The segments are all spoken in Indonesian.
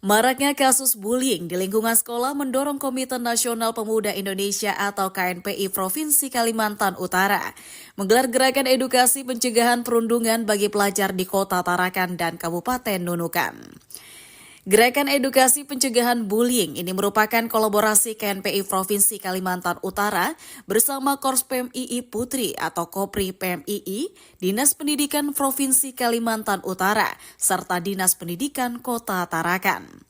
Maraknya kasus bullying di lingkungan sekolah mendorong Komite Nasional Pemuda Indonesia atau KNPI Provinsi Kalimantan Utara menggelar gerakan edukasi pencegahan perundungan bagi pelajar di Kota Tarakan dan Kabupaten Nunukan. Gerakan edukasi pencegahan bullying ini merupakan kolaborasi KNPI Provinsi Kalimantan Utara bersama Korspem II Putri atau Kopri PMII, Dinas Pendidikan Provinsi Kalimantan Utara, serta Dinas Pendidikan Kota Tarakan.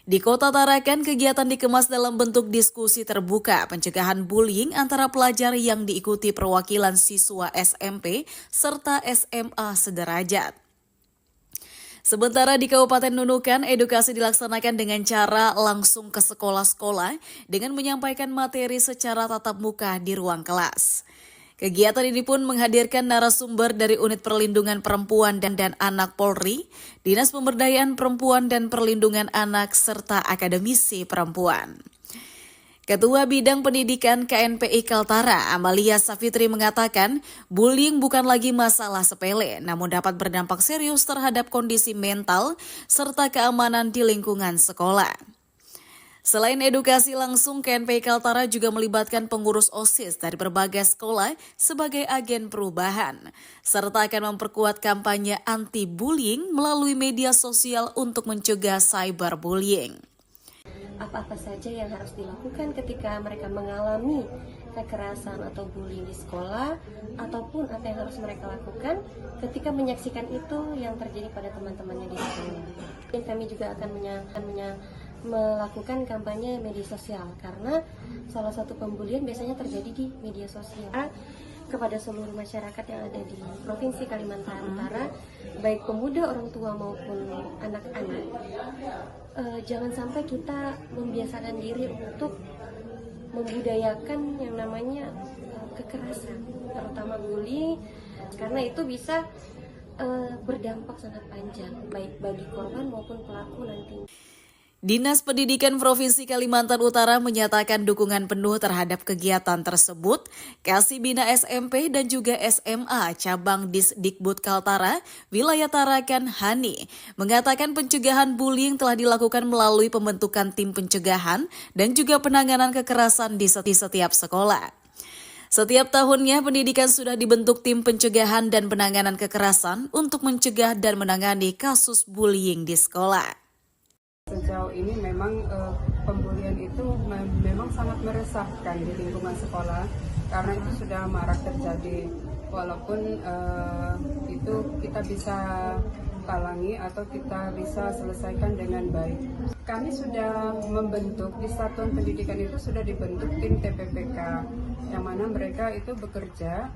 Di Kota Tarakan, kegiatan dikemas dalam bentuk diskusi terbuka pencegahan bullying antara pelajar yang diikuti perwakilan siswa SMP serta SMA sederajat. Sementara di Kabupaten Nunukan, edukasi dilaksanakan dengan cara langsung ke sekolah-sekolah dengan menyampaikan materi secara tatap muka di ruang kelas. Kegiatan ini pun menghadirkan narasumber dari Unit Perlindungan Perempuan dan Anak Polri, Dinas Pemberdayaan Perempuan dan Perlindungan Anak, serta akademisi perempuan. Ketua Bidang Pendidikan KNPI Kaltara, Amalia Safitri mengatakan, bullying bukan lagi masalah sepele, namun dapat berdampak serius terhadap kondisi mental serta keamanan di lingkungan sekolah. Selain edukasi langsung, KNPI Kaltara juga melibatkan pengurus OSIS dari berbagai sekolah sebagai agen perubahan, serta akan memperkuat kampanye anti-bullying melalui media sosial untuk mencegah cyberbullying. Apa-apa saja yang harus dilakukan ketika mereka mengalami kekerasan atau bullying di sekolah, ataupun apa yang harus mereka lakukan ketika menyaksikan itu yang terjadi pada teman-temannya di sekolah. Dan kami juga akan melakukan kampanye media sosial, karena salah satu pembulian biasanya terjadi di media sosial. Kepada seluruh masyarakat yang ada di Provinsi Kalimantan Utara, baik pemuda, orang tua maupun anak-anak, jangan sampai kita membiasakan diri untuk membudayakan yang namanya kekerasan, terutama bullying, karena itu bisa berdampak sangat panjang, baik bagi korban maupun pelaku nantinya. Dinas Pendidikan Provinsi Kalimantan Utara menyatakan dukungan penuh terhadap kegiatan tersebut. Kasibina SMP dan juga SMA cabang Disdikbud Kaltara, wilayah Tarakan Hani, mengatakan pencegahan bullying telah dilakukan melalui pembentukan tim pencegahan dan juga penanganan kekerasan di setiap sekolah. Setiap tahunnya pendidikan sudah dibentuk tim pencegahan dan penanganan kekerasan untuk mencegah dan menangani kasus bullying di sekolah. Sejauh ini memang pembulian itu memang sangat meresahkan di lingkungan sekolah karena itu sudah marak terjadi, walaupun itu kita bisa talangi atau kita bisa selesaikan dengan baik. Kami sudah membentuk di Satuan Pendidikan itu sudah dibentuk tim TPPK yang mana mereka itu bekerja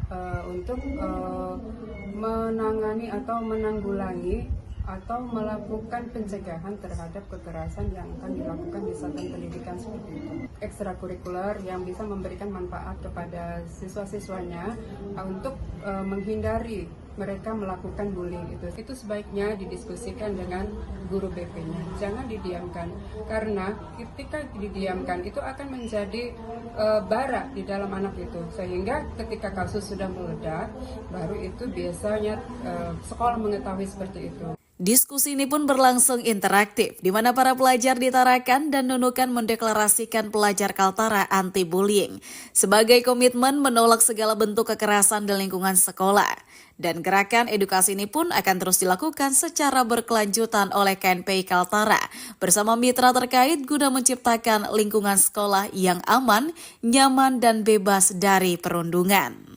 untuk menangani atau menanggulangi atau melakukan pencegahan terhadap kekerasan yang akan dilakukan di satuan pendidikan seperti itu. Ekstrakurikuler yang bisa memberikan manfaat kepada siswa-siswanya untuk menghindari mereka melakukan bullying itu sebaiknya didiskusikan dengan guru BP-nya. Jangan didiamkan, karena ketika didiamkan itu akan menjadi bara di dalam anak itu, sehingga ketika kasus sudah meledak, baru itu biasanya sekolah mengetahui seperti itu. Diskusi ini pun berlangsung interaktif, di mana para pelajar di Tarakan dan Nunukan mendeklarasikan pelajar Kaltara anti-bullying sebagai komitmen menolak segala bentuk kekerasan di lingkungan sekolah. Dan gerakan edukasi ini pun akan terus dilakukan secara berkelanjutan oleh KNPI Kaltara bersama mitra terkait guna menciptakan lingkungan sekolah yang aman, nyaman, dan bebas dari perundungan.